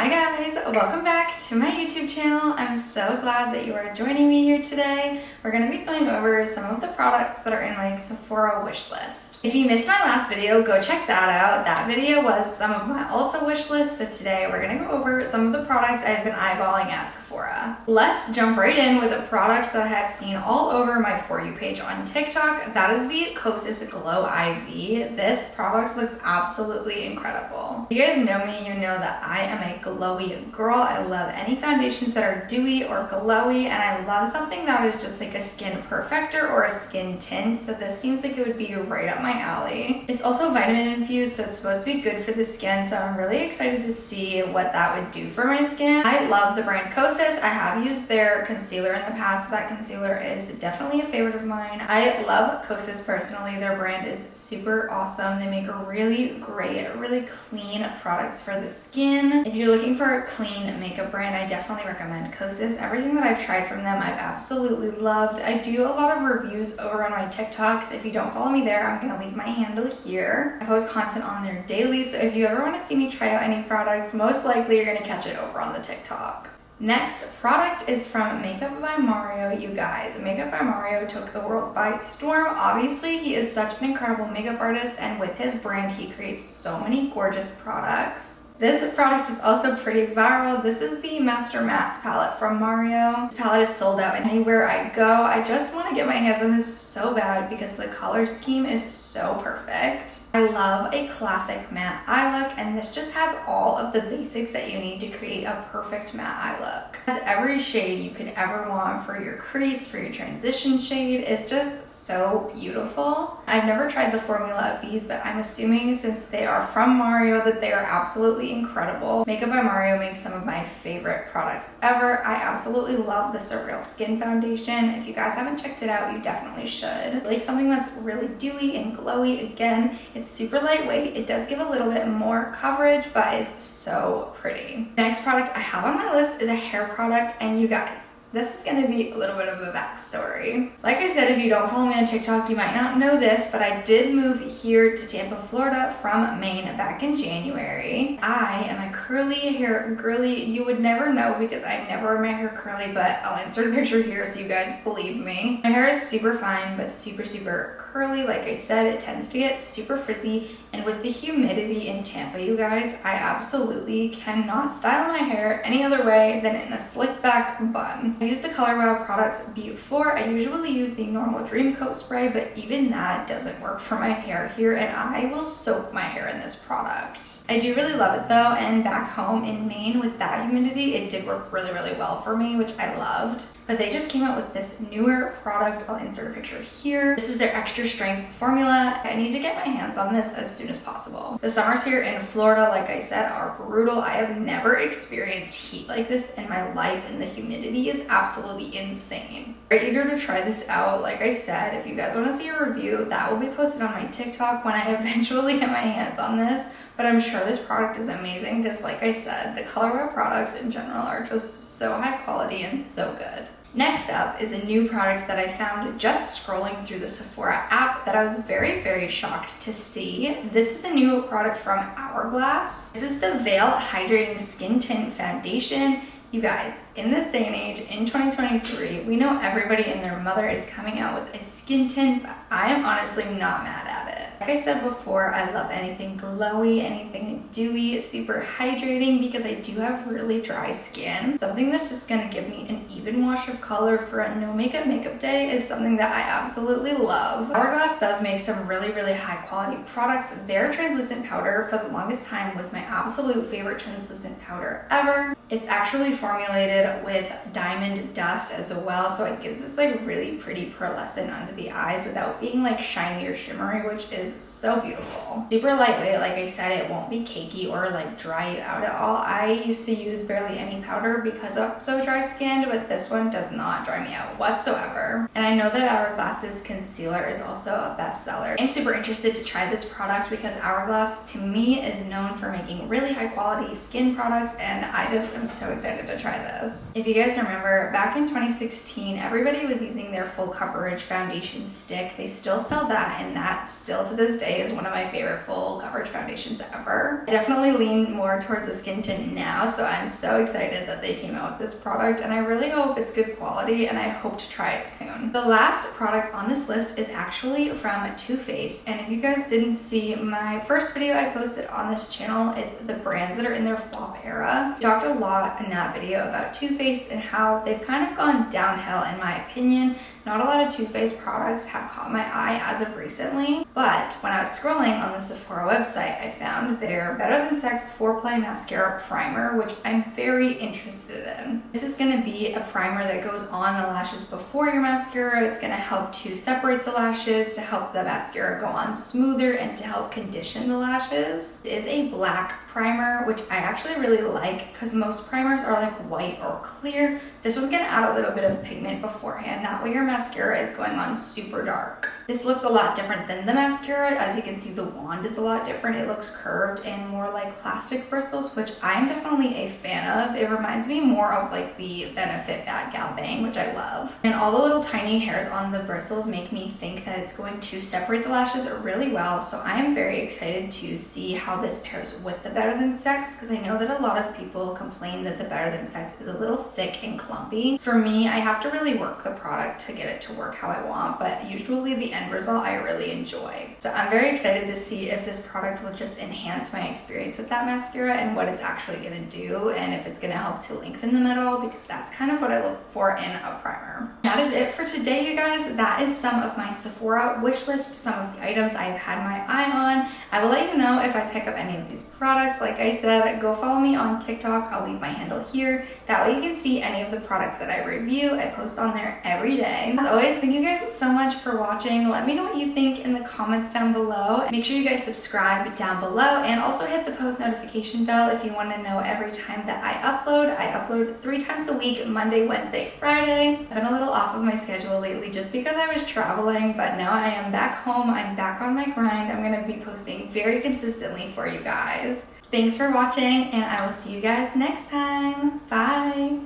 Hi guys, welcome back to my YouTube channel. I'm so glad that you are joining me here today. We're going to be going over some of the products that are in my Sephora wish list. If you missed my last video, go check that out. That video was some of my Ulta wish list, so today we're going to go over some of the products I've been eyeballing at Sephora. Let's jump right in with a product that I have seen all over my For You page on TikTok. That is the Kosas Glow IV. This product looks absolutely incredible. If you guys know me, you know that I am a glowy girl. I love any foundations that are dewy or glowy, and I love something that is just like a skin perfector or a skin tint, so this seems like it would be right up my alley. It's also vitamin infused, so it's supposed to be good for the skin, so I'm really excited to see what that would do for my skin. I love the brand Kosas. I have used their concealer in the past. That concealer is definitely a favorite of mine. I love Kosas personally. Their brand is super awesome. They make really great, really clean products for the skin. If you're looking for a clean makeup brand, I definitely recommend Kosas. Everything that I've tried from them, I've absolutely loved. I do a lot of reviews over on my TikToks. If you don't follow me there, I'm gonna leave my handle here. I post content on there daily, so if you ever want to see me try out any products, most likely you're gonna catch it over on the TikTok. Next product is from Makeup by Mario, you guys. Makeup by Mario took the world by storm. Obviously, he is such an incredible makeup artist, and with his brand, he creates so many gorgeous products. This product is also pretty viral. This is the Master Mattes palette from Mario. This palette is sold out anywhere I go. I just want to get my hands on this so bad because the color scheme is so perfect. I love a classic matte eye look, and this just has all of the basics that you need to create a perfect matte eye look. It has every shade you could ever want for your crease, for your transition shade. It's just so beautiful. I've never tried the formula of these, but I'm assuming since they are from Mario that they are absolutely incredible. Makeup by Mario makes some of my favorite products ever. I absolutely love the Surreal Skin Foundation. If you guys haven't checked it out, you definitely should. Like something that's really dewy and glowy. Again, it's super lightweight. It does give a little bit more coverage, but it's so pretty. Next product I have on my list is a hair product, and you guys, this is going to be a little bit of a backstory. Like I said, if you don't follow me on TikTok, you might not know this, but I did move here to Tampa, Florida from Maine back in January. I am a curly hair girly. You would never know because I never wear my hair curly, but I'll insert a picture here so you guys believe me. My hair is super fine, but super curly. Like I said, it tends to get super frizzy, and with the humidity in Tampa, you guys, I absolutely cannot style my hair any other way than in a slick back bun. I used the Color Wow products before. I usually use the normal Dream Coat spray, but even that doesn't work for my hair here, and I will soak my hair in this product. I do really love it though, and back home in Maine with that humidity, it did work really well for me, which I loved. But they just came out with this newer product. I'll insert a picture here. This is their extra strength formula. I need to get my hands on this as soon as possible. The summers here in Florida, like I said, are brutal. I have never experienced heat like this in my life, and the humidity is absolutely insane. Very eager to try this out. Like I said, if you guys want to see a review, that will be posted on my TikTok when I eventually get my hands on this. But I'm sure this product is amazing because, like I said, the Color Wow products in general are just so high quality and so good. Next up is a new product that I found just scrolling through the Sephora app that I was very shocked to see. This is a new product from Hourglass. This is the Veil Hydrating Skin Tint Foundation. You guys, in this day and age, in 2023, we know everybody and their mother is coming out with a skin tint, but I am honestly not mad at it. Like I said before, I love anything glowy, anything dewy, super hydrating, because I do have really dry skin. Something that's just gonna give me an even wash of color for a no makeup day is something that I absolutely love. Hourglass does make some really high quality products. Their translucent powder for the longest time was my absolute favorite translucent powder ever. It's actually formulated with diamond dust as well, so it gives this like really pretty pearlescent under the eyes without being like shiny or shimmery, which is so beautiful. Super lightweight, like I said, it won't be cakey or like dry you out at all. I used to use barely any powder because I'm so dry skinned, but this one does not dry me out whatsoever. And I know that Hourglass's concealer is also a bestseller. I'm super interested to try this product because Hourglass to me is known for making really high quality skin products, and I just am so excited to try this. If you guys remember, back in 2016, everybody was using their full coverage foundation stick. They still sell that, and that still to to this day is one of my favorite full coverage foundations ever. I definitely lean more towards a skin tint now, so I'm so excited that they came out with this product, and I really hope it's good quality, and I hope to try it soon. The last product on this list is actually from Too Faced, and if you guys didn't see my first video I posted on this channel, it's the brands that are in their flop era. We talked a lot in that video about Too Faced and how they've kind of gone downhill in my opinion. Not a lot of Too Faced products have caught my eye as of recently, but when I was scrolling on the Sephora website, I found their Better Than Sex Foreplay Mascara Primer, which I'm very interested in. This is going to be a primer that goes on the lashes before your mascara. It's going to help to separate the lashes, to help the mascara go on smoother, and to help condition the lashes. It is a black primer, which I actually really like because most primers are like white or clear. This one's going to add a little bit of pigment beforehand. That way your mascara is going on super dark. This looks a lot different than the mascara. As you can see, the wand is a lot different. It looks curved and more like plastic bristles, which I'm definitely a fan of. It reminds me more of like the Benefit Bad Gal Bang, which I love. And all the little tiny hairs on the bristles make me think that it's going to separate the lashes really well. So I am very excited to see how this pairs with the Better Than Sex, because I know that a lot of people complain that the Better Than Sex is a little thick and clumpy. For me, I have to really work the product to get it to work how I want, but usually the end result I really enjoy. So I'm very excited to see if this product will just enhance my experience with that mascara and what it's actually going to do, and if it's going to help to lengthen them at all, because that's kind of what I look for in a primer. That is it for today, you guys. That is some of my Sephora wish list, some of the items I've had my eye on. I will let you know if I pick up any of these products. Like I said, go follow me on TikTok. I'll leave my handle here. That way you can see any of the products that I review. I post on there every day. As always, thank you guys so much for watching. Let me know what you think in the comments down below. Make sure you guys subscribe down below and also hit the post notification bell if you want to know every time that I upload. I upload 3 times a week, Monday, Wednesday, Friday. I've been a little off of my schedule lately just because I was traveling, but now I am back home. I'm back on my grind. I'm going to be posting very consistently for you guys. Thanks for watching, and I will see you guys next time. Bye!